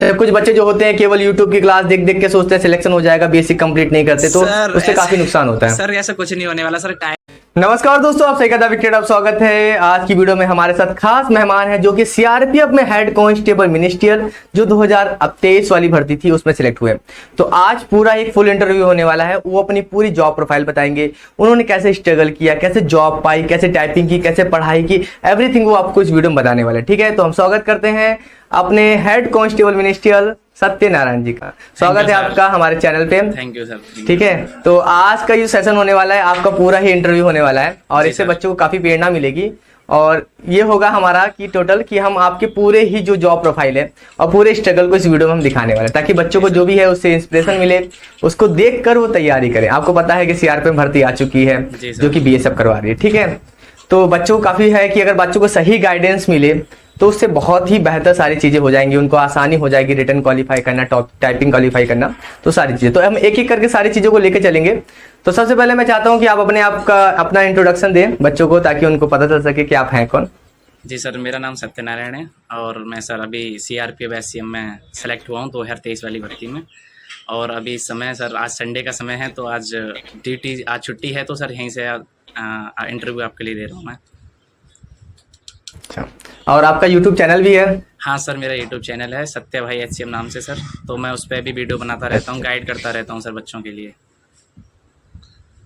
कुछ बच्चे जो होते हैं केवल YouTube की क्लास देख देख के सोचते हैं सिलेक्शन हो जाएगा, बेसिक कंप्लीट नहीं करते, तो उससे काफी नुकसान होता है। सर ऐसा कुछ नहीं होने वाला सर। नमस्कार दोस्तों, आप सही कहा विकेट आप स्वागत है। आज की वीडियो में हमारे साथ खास मेहमान है जो कि सीआरपीएफ में हेड कांस्टेबल मिनिस्ट्रियल जो 2023 वाली भर्ती थी उसमें सिलेक्ट हुए। तो आज पूरा एक फुल इंटरव्यू होने वाला है। वो अपनी पूरी जॉब प्रोफाइल बताएंगे, उन्होंने कैसे स्ट्रगल किया, कैसे जॉब पाई, कैसे टाइपिंग की, कैसे पढ़ाई की, एवरीथिंग वो आपको इस वीडियो में बताने वाले। ठीक है, तो हम स्वागत करते हैं अपने हेड कांस्टेबल मिनिस्ट्रियल सत्यनारायण जी का। स्वागत है आपका हमारे चैनल पे। Thank you sir. ठीक है, तो आज का ये सेशन होने वाला है, आपका पूरा ही इंटरव्यू होने वाला है और इससे बच्चों को काफी प्रेरणा मिलेगी। और ये होगा हमारा कि टोटल कि हम आपके पूरे ही जो जॉब प्रोफाइल है और पूरे स्ट्रगल को इस वीडियो में हम दिखाने वाले हैं, ताकि बच्चों को जो भी है उससे इंस्पिरेशन मिले, उसको देखकर वो तैयारी करें। आपको पता है कि सीआरपीएफ में भर्ती आ चुकी है जो कि बीएसएफ करवा रही है। ठीक है, तो बच्चों को काफी है कि अगर बच्चों को सही गाइडेंस मिले तो उससे बहुत ही बेहतर सारी चीजें हो जाएंगी, उनको आसानी हो जाएगी रिटन क्वालिफाई करना, टाइपिंग क्वालिफाई करना, तो सारी चीजें। तो हम एक एक करके सारी चीजों को लेके चलेंगे। तो सबसे पहले मैं चाहता हूं कि आप अपना इंट्रोडक्शन दें बच्चों को, ताकि उनको पता चल सके कि आप हैं कौन। जी सर, मेरा नाम सत्यनारायण है और मैं सर अभी सीआरपीएफ एससीएम में सेलेक्ट हुआ हूँ 2023 वाली भर्ती में। और अभी इस समय सर आज संडे का समय है, तो आज ड्यूटी आज छुट्टी है, तो सर यहीं से इंटरव्यू आपके लिए दे रहा हूँ मैं। अच्छा, और आपका यूट्यूब चैनल भी है? हाँ सर, मेरा यूट्यूब चैनल है सत्य भाई एचसीएम नाम से सर। तो मैं उस पर भी वीडियो बनाता रहता हूँ, गाइड करता रहता हूँ सर बच्चों के लिए।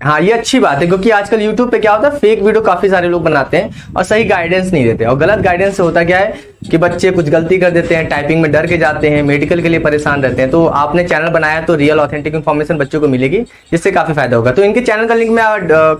हाँ, ये अच्छी बात है, क्योंकि आजकल YouTube पे क्या होता है, फेक वीडियो काफी सारे लोग बनाते हैं और सही गाइडेंस नहीं देते। और गलत गाइडेंस से होता क्या है कि बच्चे कुछ गलती कर देते हैं, टाइपिंग में डर के जाते हैं, मेडिकल के लिए परेशान रहते हैं। तो आपने चैनल बनाया तो रियल ऑथेंटिक इन्फॉर्मेशन बच्चों को मिलेगी, जिससे काफी फायदा होगा। तो इनके चैनल का लिंक मैं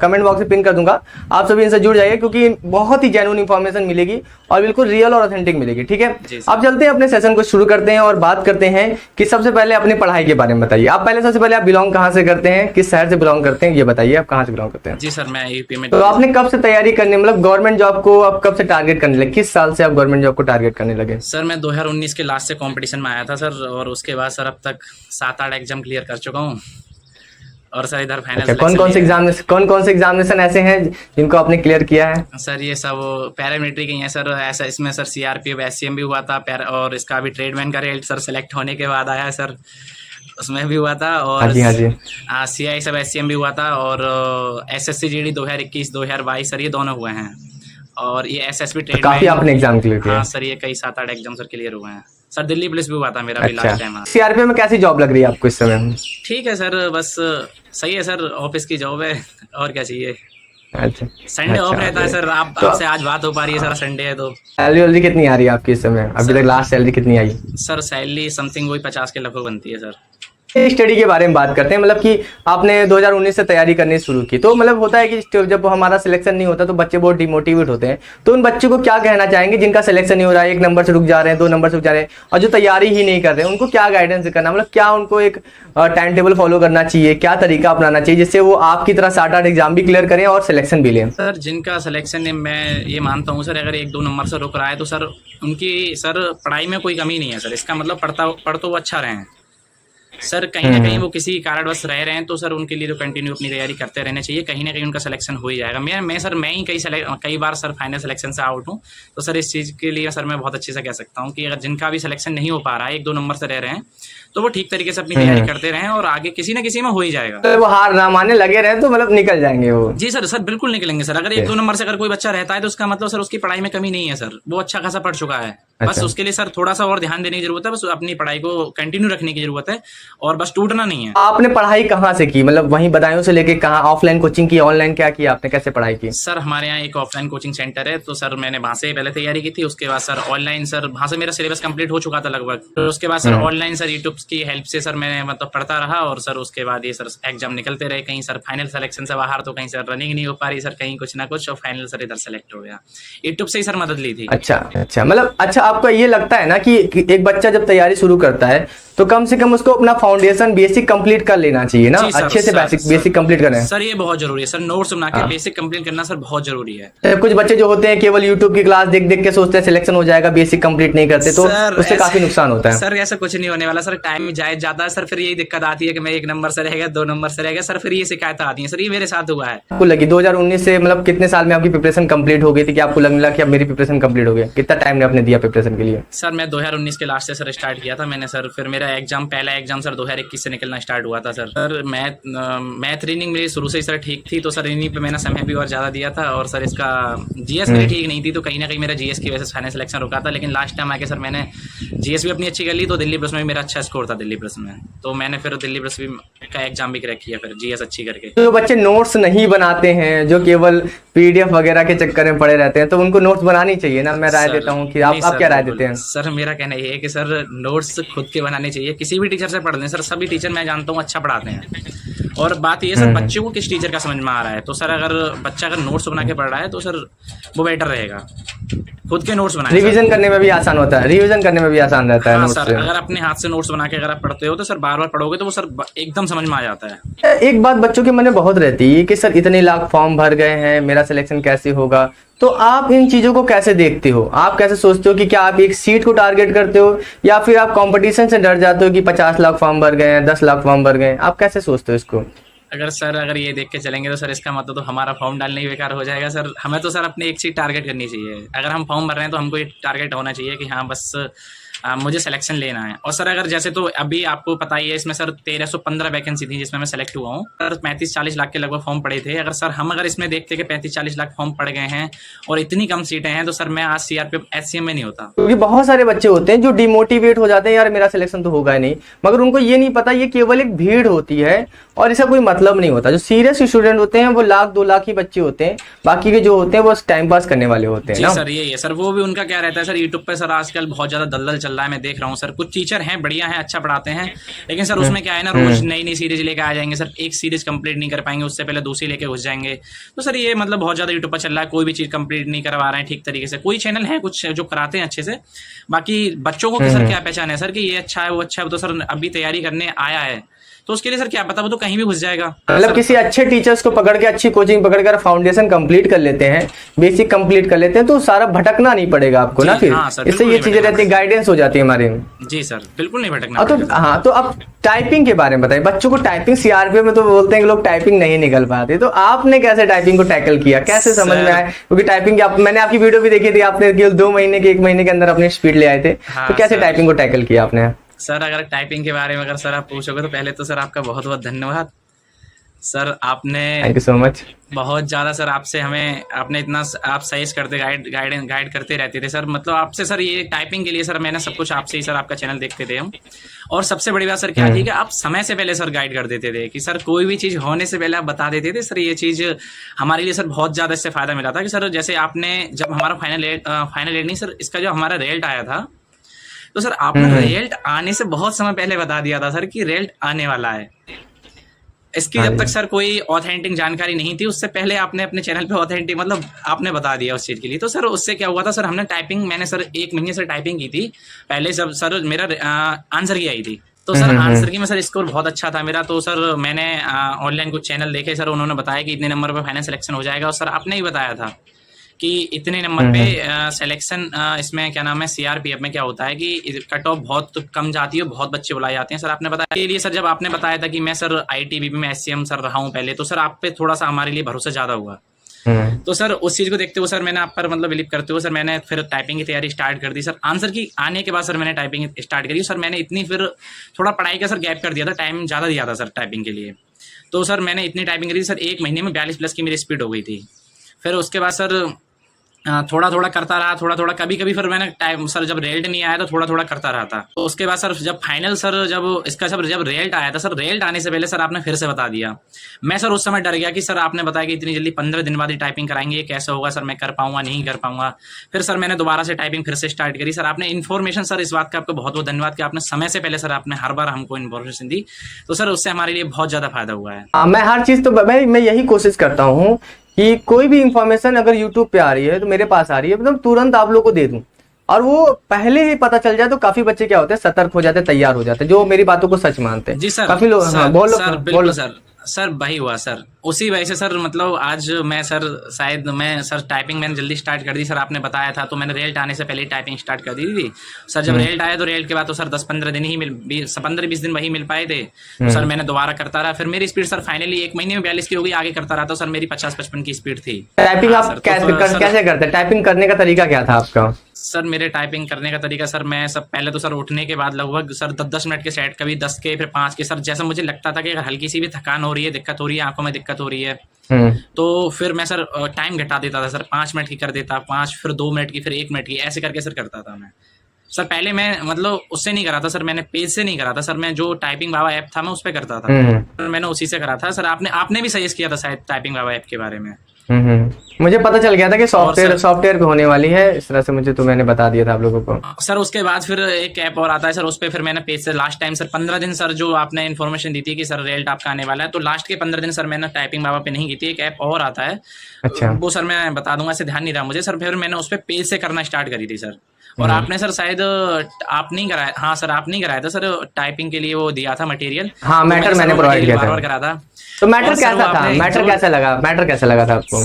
कमेंट बॉक्स में पिन कर दूंगा, आप सभी इनसे जुड़ जाइए, क्योंकि बहुत ही जेन्युइन इन्फॉर्मेशन मिलेगी और बिल्कुल रियल और ऑथेंटिक मिलेगी। ठीक है, अब चलते हैं अपने सेशन को शुरू करते हैं और बात करते हैं कि सबसे पहले अपनी पढ़ाई के बारे में बताइए। आप पहले सबसे पहले आप बिलोंग कहाँ से करते हैं, किस शहर से बिलोंग करते हैं, ये बताइए आप कहाँ से बिलोंग करते हैं। जी सर, मैं यूपी में। तो आपने कब से तैयारी करने, मतलब गवर्नमेंट जॉब को आप कब से टारगेट करने लगे, किस साल से आप गवर्नमेंट जॉब को टारगेट करने लगे? सर मैं 2019 के लास्ट से कंपटीशन में आया था सर, और उसके बाद सर अब तक 7-8 एग्जाम क्लियर कर चुका हूँ। और सर इधर फाइनल अच्छा, कौन कौन से एग्जामिनेशन ऐसे हैं जिनको आपने क्लियर किया है? सर ये सब पैरामिलिट्री के हैं सर। ऐसा इसमें सर सीआरपीएफ एससीएम भी हुआ था, और इसका भी ट्रेडमैन का रेट सर सेलेक्ट होने के बाद आया है सर, उसमें भी हुआ था। और हाँ जी सीआई सब एससीएम भी हुआ था। और एसएससी जीडी 2021-2022 सर ये दोनों हुए हैं। और ये एसएसबी ट्रेडमैन, काफी आपने एग्जाम क्लियर किया? हाँ सर, ये कई 7-8 एग्जाम सर क्लियर हुए हैं सर। दिल्ली पुलिस भी हुआ था मेरा भी लास्ट टाइम। सीआरपीएफ में कैसी जॉब लग रही है आपको इस समय? ठीक है सर, बस सही है सर, ऑफिस की जॉब है और क्या चाहिए। अच्छा, संडे ऑफ रहता है सर। आपसे आज बात हो पा रही है सर, संडे है तो। सैलरी कितनी आ रही है आपकी इस समय? अभी तक लास्ट सैलरी कितनी आई? सर सैलरी समथिंग वही 50 के लगभग बनती है सर। स्टडी के बारे में बात करते हैं, मतलब कि आपने 2019 से तैयारी करनी शुरू की, तो मतलब होता है कि जब हमारा सिलेक्शन नहीं होता तो बच्चे बहुत डिमोटिवेट होते हैं। तो उन बच्चों को क्या कहना चाहेंगे जिनका सिलेक्शन नहीं हो रहा है, 1 नंबर से रुक जा रहे हैं, 2 नंबर से रुक जा रहे हैं, और जो तैयारी ही नहीं कर रहे हैं, उनको क्या गाइडेंस करना, मतलब क्या उनको एक टाइम टेबल फॉलो करना चाहिए, क्या तरीका अपनाना चाहिए जिससे वो आपकी तरह 7-8 एग्जाम भी क्लियर करें और सिलेक्शन भी लें? सर जिनका सिलेक्शन है, मैं ये मानता हूँ सर, अगर 1-2 नंबर से रुक रहा है तो सर उनकी सर पढ़ाई में कोई कमी नहीं है सर। इसका मतलब पढ़ तो वो अच्छा रहे हैं सर। कहीं ना कहीं वो किसी कारणवश रह रहे हैं तो सर उनके लिए तो कंटिन्यू अपनी तैयारी करते रहना चाहिए, कहीं ना कहीं उनका सिलेक्शन हो ही जाएगा। मैं ही कई बार सर फाइनल सिलेक्शन से आउट हूँ, तो सर इस चीज़ के लिए सर मैं बहुत अच्छे से कह सकता हूँ कि अगर जिनका भी सिलेक्शन नहीं हो पा रहा है, 1-2 नंबर से रह रहे हैं, तो वो ठीक तरीके से अपनी तैयारी करते रहें और आगे किसी ना किसी में हो ही जाएगा। तो वो हार ना माने लगे रहे तो मतलब निकल जाएंगे वो। जी सर, सर बिल्कुल निकलेंगे सर। अगर 1-2 नंबर से अगर कोई बच्चा रहता है तो उसका मतलब सर उसकी पढ़ाई में कमी नहीं है सर, वो अच्छा खासा पढ़ चुका है। बस उसके लिए सर थोड़ा सा और ध्यान देने की जरूरत है, बस अपनी पढ़ाई को कंटिन्यू रखने की जरूरत है और बस टूटना नहीं है। आपने पढ़ाई कहाँ से की, मतलब वहीं बदायूं से लेके कहाँ, ऑफलाइन कोचिंग की, ऑनलाइन क्या किया आपने, कैसे पढ़ाई की? सर हमारे यहाँ एक ऑफलाइन कोचिंग सेंटर है, तो सर मैंने वहाँ से पहले तैयारी की थी। उसके बाद सर ऑनलाइन, सर वहाँ से मेरा सिलेबस कंप्लीट हो चुका था लगभग। तो उसके बाद सर ऑनलाइन सर यूट्यूब की हेल्प से सर मैंने मतलब पढ़ता रहा। और सर उसके बाद ये सर एग्जाम निकलते रहे, कहीं सर फाइनल सिलेक्शन से बाहर, तो कहीं सर रनिंग नहीं हो पा रही सर, कहीं कुछ ना कुछ, और फाइनल सर इधर सेलेक्ट हो गया। यूट्यूब से ही सर मदद ली थी। अच्छा, मतलब अच्छा, आपको ये लगता है ना कि एक बच्चा जब तैयारी शुरू करता है तो कम से कम उसको अपना फाउंडेशन बेसिक कंप्लीट कर लेना चाहिए ना, जी सर, अच्छे से बेसिक कंप्लीट करें। सर ये बहुत जरूरी है सर, नोट्स बना के बेसिक कंप्लीट करना सर बहुत जरूरी है। कुछ बच्चे जो होते हैं केवल यूट्यूब की क्लास देख देख के सोचते हैं सिलेक्शन हो जाएगा, बेसिक कंप्लीट नहीं करते, तो उससे काफी नुकसान होता है। सर ऐसा कुछ नहीं होने वाला सर, टाइम जायज जाता है सर, फिर यही दिक्कत आती है कि मैं 1 नंबर से रह गया, 2 नंबर से रह गया सर, फिर ये शिकायत आती है सर, ये मेरे साथ हुआ है। आपको लगी 2019 से मतलब कितने साल में आपकी प्रिपरेशन कंप्लीट हो गई थी कि आपको लगने लगा कि अब मेरी प्रिपरेशन कंप्लीट हो गई? कितना टाइम ने आपने दिया प्रिपरेशन के लिए? सर मैं 2019 के लास्ट से सर स्टार्ट किया था मैंने सर, फिर मेरा पहला एग्जाम सर 2021 से निकलना स्टार्ट हुआ था सर। मैथ रीडिंग मेरी शुरू से ही सर ठीक थी, तो सर इन्हीं पे मैंने समय भी और ज़्यादा दिया था, और सर इसका जीएस मेरी ठीक नहीं थी, तो कहीं ना कहीं मेरा जीएस की वजह से फाइनल सिलेक्शन रुका था। लेकिन लास्ट टाइम आके सर मैंने जीएस भी अपनी अच्छी कर ली, तो दिल्ली प्लस में भी मेरा अच्छा स्कोर था दिल्ली प्लस में, तो मैंने फिर दिल्ली प्लस भी का एग्जाम भी क्रैक किया फिर जीएस अच्छी करके। जो बच्चे नोट्स नहीं बनाते हैं, जो केवल पीडीएफ वगैरह के चक्कर में पड़े रहते हैं, तो उनको नोट्स बनानी चाहिए ना, मैं राय देता हूँ कि आप क्या राय देते हैं? सर मेरा कहना ये है कि सर नोट्स खुद के बनाने चाहिए, किसी भी टीचर से पढ़ लें सर, सभी टीचर मैं जानता हूँ अच्छा पढ़ाते हैं, और बात ये सर बच्चे को किस टीचर का समझ में आ रहा है, तो सर अगर बच्चा अगर नोट्स बना के पढ़ रहा है तो सर वो बेटर रहेगा, खुद के नोट्स बनाए। रिवीजन करने में भी आसान होता है, रिवीजन करने में भी आसान रहता है। हाँ नोट्स सर, से अगर अपने हाथ से नोट्स बना के अगर आप पढ़ते हो तो सर बार बार पढ़ोगे तो वो सर एकदम समझ में आ जाता है। एक बात बच्चों के मन में बहुत रहती है कि सर इतने लाख फॉर्म भर गए हैं, मेरा सिलेक्शन कैसे होगा? तो आप इन चीजों को कैसे देखते हो? आप कैसे सोचते हो कि क्या आप एक सीट को टारगेट करते हो, या फिर आप कंपटीशन से डर जाते हो कि 50 लाख फॉर्म भर गए हैं, 10 लाख फॉर्म भर गए? आप कैसे सोचते हो इसको? अगर ये देख के चलेंगे तो सर इसका मतलब तो हमारा फॉर्म डालना ही बेकार हो जाएगा सर। हमें तो सर अपनी एक चीज टारगेट करनी चाहिए, अगर हम फॉर्म भर रहे हैं तो हमको एक टारगेट होना चाहिए कि हाँ बस मुझे सिलेक्शन लेना है। और सर अगर जैसे तो अभी आपको पता ही है इसमें सर 1315 वैकेंसी थी जिसमें मैं सेलेक्ट हुआ हूँ, सर 35-40 लाख के लगभग फॉर्म पड़े थे। अगर इसमें देखते कि 35-40 लाख फॉर्म पड़ गए हैं और इतनी कम सीटें हैं, तो सर मैं आज सीआरपीएफ एचसीएम में नहीं होता। क्योंकि बहुत सारे बच्चे होते हैं जो डिमोटिवेट हो जाते हैं, यार मेरा सिलेक्शन तो होगा ही नहीं, मगर उनको ये नहीं पता ये केवल एक भीड़ होती है और इसका कोई मतलब नहीं होता। जो सीरियस स्टूडेंट होते हैं वो 1-2 लाख ही बच्चे होते हैं, बाकी के जो होते हैं वो टाइम पास करने वाले होते हैं जी ना। सर यही है सर, वो भी उनका क्या रहता है सर, यूट्यूब पे सर आजकल बहुत ज्यादा दलदल चल रहा है, मैं देख रहा हूँ सर। कुछ टीचर हैं बढ़िया हैं, अच्छा पढ़ाते हैं, लेकिन सर उसमें क्या है ना, रोज नई नई सीरीज लेके आ जाएंगे सर, एक सीरीज कंप्लीट नहीं कर पाएंगे, उससे पहले दूसरी लेके घुस जाएंगे। तो सर ये मतलब बहुत ज्यादा यूट्यूब पर चल रहा है, कोई भी चीज कंप्लीट नहीं करवा रहे हैं ठीक तरीके से। कोई चैनल है कुछ जो कराते हैं अच्छे से, बाकी बच्चों को सर क्या पहचान है सर कि ये अच्छा है वो अच्छा है, तो सर अभी तैयारी करने आया है तो उसके लिए सर क्या पता वो तो कहीं भी घुस जाएगा। मतलब किसी अच्छे टीचर्स को पकड़ के, अच्छी कोचिंग पकड़ कर फाउंडेशन कंप्लीट कर लेते हैं, बेसिक कंप्लीट कर लेते हैं, तो सारा भटकना नहीं पड़ेगा आपको ना। फिर इससे ये चीजें रहती है, गाइडेंस हो जाती है हमारे। जी सर बिल्कुल नहीं भटकना। तो हाँ, तो अब टाइपिंग के बारे में बताइए। बच्चों को टाइपिंग सीआरपीएफ में तो बोलते हैं कि लोग टाइपिंग नहीं निकल पाते, तो आपने कैसे टाइपिंग को टैकल किया, कैसे समझ में आया? क्योंकि टाइपिंग मैंने आपकी वीडियो भी देखी थी, आपने केवल 2 महीने के 1 महीने के अंदर अपनी स्पीड ले आए थे, तो कैसे टाइपिंग को टैकल किया आपने? सर अगर टाइपिंग के बारे में अगर सर आप पूछोगे तो पहले तो सर आपका बहुत बहुत धन्यवाद सर, आपने थैंक यू सो मच। बहुत ज़्यादा सर आपसे हमें आपने इतना आप सजेस्ट करते गाइड करते रहते थे सर। मतलब आपसे सर ये टाइपिंग के लिए सर मैंने सब कुछ आपसे ही सर, आपका चैनल देखते थे हम। और सबसे बड़ी बात सर क्या थी कि आप समय से पहले सर गाइड कर देते थे, कि सर कोई भी चीज़ होने से पहले आप बता देते थे। सर ये चीज़ हमारे लिए सर बहुत ज़्यादा इससे फ़ायदा मिला था कि सर जैसे आपने जब हमारा फाइनल रेट नहीं सर, इसका जो हमारा रिजल्ट आया था, तो सर आपने रिजल्ट आने से बहुत समय पहले बता दिया था सर कि रिजल्ट आने वाला है। इसकी जब तक सर कोई ऑथेंटिक जानकारी नहीं थी, उससे पहले आपने अपने चैनल पे ऑथेंटिक मतलब आपने बता दिया उस चीज़ के लिए। तो सर उससे क्या हुआ था सर, हमने टाइपिंग मैंने सर 1 महीने से टाइपिंग की थी पहले, जब सर मेरा आंसर की आई थी, तो सर आंसर की में सर स्कोर बहुत अच्छा था मेरा। तो सर मैंने ऑनलाइन कुछ चैनल देखे सर, उन्होंने बताया कि इतने नंबर पर फाइनल सिलेक्शन हो जाएगा, और सर आपने ही बताया था कि इतने नंबर पे सिलेक्शन इसमें क्या नाम है सीआरपीएफ में क्या होता है कि कट ऑफ बहुत कम जाती है, बहुत बच्चे बुलाए जाते हैं। सर आपने बताया के लिए सर, जब आपने बताया था कि मैं सर आईटीबीपी में एससीएम सर रहा हूँ पहले, तो सर आप पे थोड़ा सा हमारे लिए भरोसा ज़्यादा हुआ। तो सर उस चीज़ को देखते हुए सर मैंने आप पर मतलब बिलीव करते हुए सर मैंने फिर टाइपिंग की तैयारी स्टार्ट कर दी। सर आंसर की आने के बाद सर मैंने टाइपिंग स्टार्ट करी। सर मैंने इतनी फिर थोड़ा पढ़ाई का सर गैप कर दिया था, टाइम ज़्यादा दिया था सर टाइपिंग के लिए। तो सर मैंने इतनी टाइपिंग करी सर, 1 महीने में 42+ की मेरी स्पीड हो गई थी। फिर उसके बाद सर थोड़ा थोड़ा करता रहा, थोड़ा थोड़ा कभी कभी फिर मैंने टाइम सर जब रिजल्ट नहीं आया तो थोड़ा थोड़ा करता रहा था। तो उसके बाद सर जब फाइनल सर जब रिजल्ट आया था सर, रिजल्ट आने से पहले सर आपने फिर से बता दिया। मैं सर उस समय डर गया कि सर आपने बताया कि इतनी जल्दी 15 दिन बाद ही टाइपिंग कराएंगे, ये कैसे होगा सर, मैं कर पाऊंगा नहीं कर पाऊंगा। फिर सर मैंने दोबारा से टाइपिंग फिर से स्टार्ट करी। सर आपने इन्फॉर्मेशन सर इस बात का आपको बहुत बहुत धन्यवाद कि आपने समय से पहले सर आपने हर बार हमको इन्फॉर्मेशन दी, तो सर उससे हमारे लिए बहुत ज़्यादा फायदा हुआ है। मैं हर चीज़ तो मैं यही कोशिश करता हूँ कि कोई भी इंफॉर्मेशन अगर YouTube पे आ रही है तो मेरे पास आ रही है, मतलब तुरंत आप लोग को दे दूं। और वो पहले ही पता चल जाए तो काफी बच्चे क्या होते हैं, सतर्क हो जाते हैं, तैयार हो जाते हैं, जो मेरी बातों को सच मानते हैं। जी सर, काफी लोग, हाँ बोलो सर बोलो। बिल्कुल सर वही हुआ सर, उसी वजह से सर मतलब आज मैं सर शायद मैं सर टाइपिंग मैंने जल्दी स्टार्ट कर दी सर, आपने बताया था तो मैंने रेल्ट आने से पहले ही टाइपिंग स्टार्ट कर दी थी सर। जब रेल्ट आया तो रेल्ट के बाद तो सर 10-15 दिन ही 15-20 दिन वही मिल पाए थे तो सर मैंने दोबारा करता रहा, फिर मेरी स्पीड सर फाइनली 1 महीने में 42 की हो गई, आगे करता रहा तो सर मेरी 50-55 की स्पीड थी। टाइपिंग हाँ आप सर, तो सर कैसे करते हैं? टाइपिंग करने का तरीका क्या था आपका? सर मेरे टाइपिंग करने का तरीका सर, मैं सब पहले तो सर उठने के बाद लगभग सर 10-10 मिनट के सेट, कभी 10 के फिर 5 के सर, जैसा मुझे लगता था कि अगर हल्की सी भी थकान हो रही है, दिक्कत हो रही है, आंखों में दिक्कत हो रही है तो फिर मैं सर टाइम घटा देता था सर, 5 मिनट की कर देता, 5 फिर 2 मिनट की फिर 1 मिनट की, ऐसे करके सर करता था मैं सर। पहले मैं मतलब उससे नहीं करा था सर, मैंने पेज से नहीं करा था सर, मैं जो टाइपिंग बाबा ऐप था मैं उस पर करता था, मैंने उसी से करा था सर। आपने भी सजेस्ट किया था शायद टाइपिंग बाबा ऐप के बारे में। मुझे पता चल गया था कि सॉफ्टवेयर पे होने वाली है इस तरह से, मुझे तो मैंने बता दिया था आप लोगों को सर। उसके बाद फिर एक ऐप और आता है सर, उस पर फिर मैंने पेज से लास्ट टाइम सर 15 दिन सर जो आपने इन्फॉर्मेशन दी थी कि सर रेल्ट आपका आने वाला है, तो लास्ट के 15 दिन सर मैंने टाइपिंग बाबा पे नहीं की थी, एक ऐप और आता है। अच्छा। वो सर मैं बता दूंगा, ऐसे ध्यान नहीं रहा मुझे सर, फिर मैंने उस पर पेज से करना स्टार्ट करी थी सर। और आपने सर शायद आप नहीं कराया, हाँ सर आप नहीं कराया था सर टाइपिंग के लिए, वो दिया था मटेरियल। हाँ, मैटर मैंने प्रोवाइड किया था, करा था। तो मैटर कैसा था? मैटर कैसा लगा था आपको?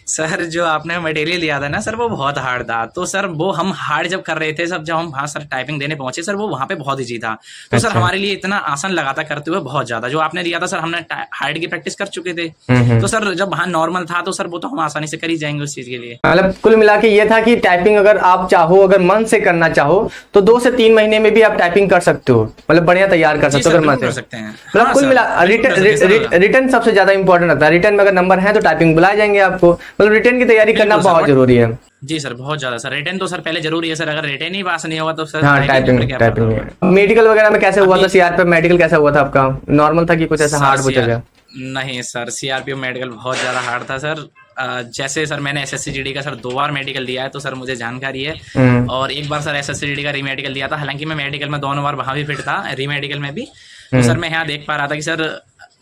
सर जो आपने मटेरियल दिया था ना सर, वो बहुत हार्ड था, तो सर वो हम हार्ड जब कर रहे थे सब, जब हम हाँ सर टाइपिंग देने पहुंचे सर, वो वहाँ पे बहुत ईजी था, तो सर हमारे लिए इतना आसान लगा था करते हुए बहुत ज्यादा। जो आपने दिया था सर, हमने हार्ड की प्रैक्टिस कर चुके थे, तो सर जब वहाँ नॉर्मल था तो सर वो तो हम आसानी से कर ही जाएंगे उस चीज के लिए। मतलब कुल मिला के ये था कि टाइपिंग अगर आप चाहो, अगर मन से करना चाहो तो 2 से 3 महीने में भी आप टाइपिंग कर सकते हो, मतलब बढ़िया तैयार कर सकते हो अगर मन से। मतलब कुल मिला रिटर्न सबसे ज्यादा इंपॉर्टेंट होता है, रिटर्न में अगर नंबर है तो टाइपिंग बुलाए जाएंगे आपको, मतलब रिटर्न की तैयारी करना बहुत जरूरी है। जी सर बहुत ज्यादा सर, रिटर्न तो सर पहले जरूरी है सर, अगर रिटर्न ही पास नहीं होगा तो सर हाँ टाइपिंग। मेडिकल वगैरह में कैसे हुआ था? सीआरपीएफ मेडिकल कैसा हुआ था आपका? नॉर्मल था कि कुछ ऐसा हार्ड पूछा गया? नहीं सर, सीआरपीएफ मेडिकल बहुत ज्यादा हार्ड था सर। जैसे सर मैंने एसएससीजीडी का सर 2 बार मेडिकल दिया है तो सर मुझे जानकारी है, और एक बार सर एसएससीजीडी का रीमेडिकल दिया था, हालांकि मैं मेडिकल में दोनों बार वहाँ भी फिट था, रीमेडिकल में भी। तो सर मैं यहाँ देख पा रहा था कि सर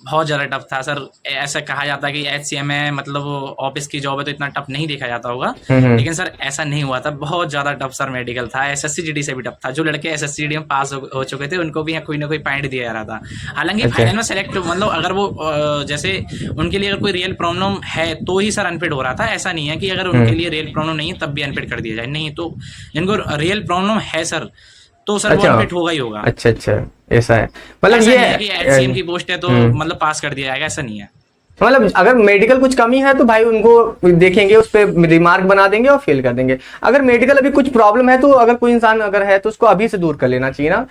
बहुत ज़्यादा टफ था सर। ऐसा कहा जाता है कि एचसीएम है, मतलब ऑफिस की जॉब है तो इतना टफ नहीं देखा जाता होगा, लेकिन सर ऐसा नहीं हुआ था, बहुत ज़्यादा टफ सर मेडिकल था, एसएससीजीडी से भी टफ था। जो लड़के एसएससीजीडी में पास हो चुके थे उनको भी कोई ना कोई पॉइंट दिया जा रहा था, हालांकि फाइनल में सेलेक्ट मतलब अगर वो जैसे उनके लिए अगर कोई रियल प्रॉब्लम है तो ही सर अनफिट हो रहा था, ऐसा नहीं है कि अगर उनके लिए रियल प्रॉब्लम नहीं है तब भी अनफिट कर दिया जाए, नहीं। तो जिनको रियल प्रॉब्लम है सर तो सर वो अनफिट होगा ही होगा। अच्छा ऐसा है, मतलब ये है कि एचसीएम की पोस्ट है तो मतलब पास कर दिया जाएगा, ऐसा नहीं है। मतलब अगर मेडिकल कुछ कमी है तो भाई उनको देखेंगे, उस पर रिमार्क बना देंगे और फेल कर देंगे। अगर मेडिकल अभी कुछ प्रॉब्लम है तो अगर कोई इंसान अगर है तो उसको अभी से दूर कर लेना चाहिए ना,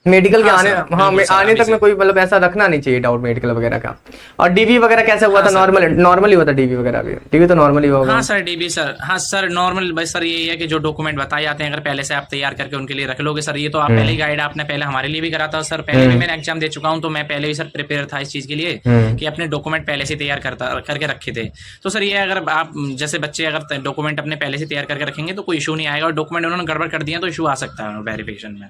मेडिकल के आने तक में कोई मतलब ऐसा रखना नहीं चाहिए डाउट मेडिकल वगैरह का। और डीबी वगैरह कैसे हुआ था? नॉर्मली हुआ था डीबी वगैरह भी? डीबी तो नॉर्मली होगा। हाँ सर डीबी सर, हाँ सर नॉर्मल बस सर यही है कि जो डॉक्यूमेंट बताए जाते हैं अगर पहले से आप तैयार करके उनके लिए रख लोगे सर, ये तो आप पहले ही गाइड आपने पहले हमारे लिए भी करा था सर, पहले भी मैंने एग्जाम दे चुका हूँ तो मैं पहले भी सर प्रिपेयर था इस चीज के लिए कि अपने डॉक्यूमेंट पहले से तैयार करके रखे थे। तो सर ये अगर आप जैसे बच्चे अगर डॉक्यूमेंट अपने पहले से तैयार करके रखेंगे तो कोई इशू नहीं आएगा, और डॉक्यूमेंट उन्होंने गड़बड़ कर दिया तो इशू आ सकता है वेरिफिकेशन में।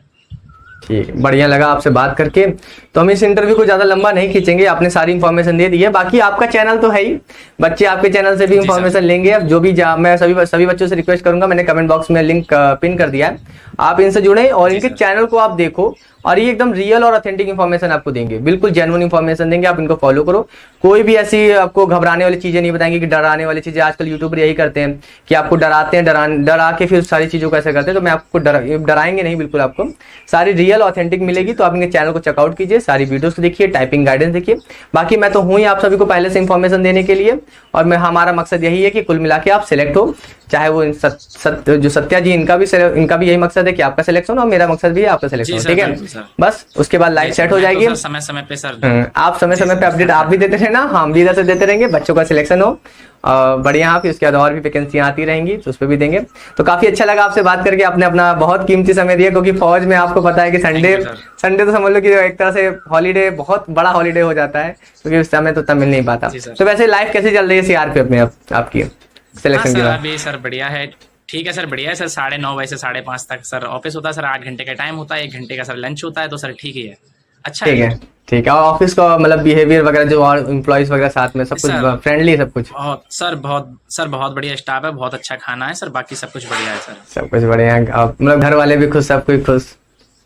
ठीक, बढ़िया लगा आपसे बात करके। तो हम इस इंटरव्यू को ज्यादा लंबा नहीं खींचेंगे, आपने सारी इन्फॉर्मेशन दे दी है। बाकी आपका चैनल तो है ही, बच्चे आपके चैनल से भी इन्फॉर्मेशन लेंगे। अब जो भी मैं सभी बच्चों से रिक्वेस्ट करूंगा, मैंने कमेंट बॉक्स में लिंक पिन कर दिया है, आप इनसे जुड़े और इनके चैनल को आप देखो, और ये एकदम रियल और ऑथेंटिक इन्फॉर्मेशन आपको देंगे, बिल्कुल जेन्युइन इन्फॉर्मेशन देंगे। आप इनको फॉलो करो, कोई भी ऐसी आपको घबराने वाली चीजें नहीं बताएंगे कि डराने वाली चीजें। आजकल यूट्यूबर यही करते हैं कि आपको डराते हैं, डरा के फिर सारी चीजों को ऐसे करते हैं। तो मैं आपको डराएंगे नहीं, बिल्कुल आपको सारी रियल ऑथेंटिक मिलेगी। तो आप इनके चैनल को चेकआउट कीजिए, सारी वीडियोस को देखिए, टाइपिंग गाइडेंस देखिए। बाकी मैं तो हूँ ही आप सभी को पहले से इन्फॉर्मेशन देने के लिए, और हमारा मकसद यही है कि कुल मिला के आप सिलेक्ट हो, चाहे वो जो सत्या जी इनका भी यही मकसद है कि आपका सिलेक्शन, और मेरा मकसद भी है आपका सिलेक्शन, ठीक है। बस उसके बाद लाइफ सेट हो जाएगी। समय समय पे सर आप समय समय पे अपडेट आप भी देते रहना, हम भी इधर से देते रहेंगे, बच्चों का सिलेक्शन हो बढ़िया। फिर उसके बाद और भी वैकेंसियां आती रहेंगी तो उस पर भी देंगे। तो काफी अच्छा लगा आपसे बात करके, आपने अपना बहुत कीमती समय दिया, क्योंकि फौज में आपको पता है कि संडे तो समझ लो कि एक तरह से हॉलीडे, बहुत बड़ा हॉलीडे हो जाता है, क्योंकि उस समय तो उतना मिल नहीं पाता। तो वैसे लाइफ कैसी चल रही है सीआरपीएफ में आपकी सिलेक्शन के बाद? अभी सर बढ़िया है, ठीक है सर, बढ़िया है सर। 9:30 बजे से 5:30 तक सर ऑफिस होता है सर, 8 घंटे का टाइम होता है, 1 घंटे का सर लंच होता है, तो सर ठीक ही है। अच्छा ठीक है, ठीक है। और ऑफिस का मतलब बिहेवियर वगैरह जो और एम्प्लॉयज वगैरह साथ में सब कुछ सर फ्रेंडली सब कुछ? बहुत बढ़िया स्टाफ है, बहुत अच्छा खाना है सर, बाकी सब कुछ बढ़िया है सर। सब कुछ बढ़िया है, आप मतलब घर वाले भी खुश, सब कोई खुश?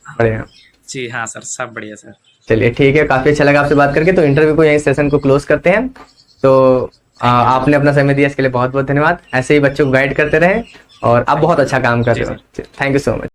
बढ़िया। जी हाँ सर, सब बढ़िया सर। चलिए ठीक है, काफी अच्छा लगा आपसे बात करके। तो इंटरव्यू को यहीं सेशन को क्लोज करते हैं। तो आपने अपना समय दिया इसके लिए बहुत बहुत धन्यवाद। ऐसे ही बच्चों को गाइड करते रहें और आप बहुत अच्छा काम कर जी रहे हो। Thank you so much.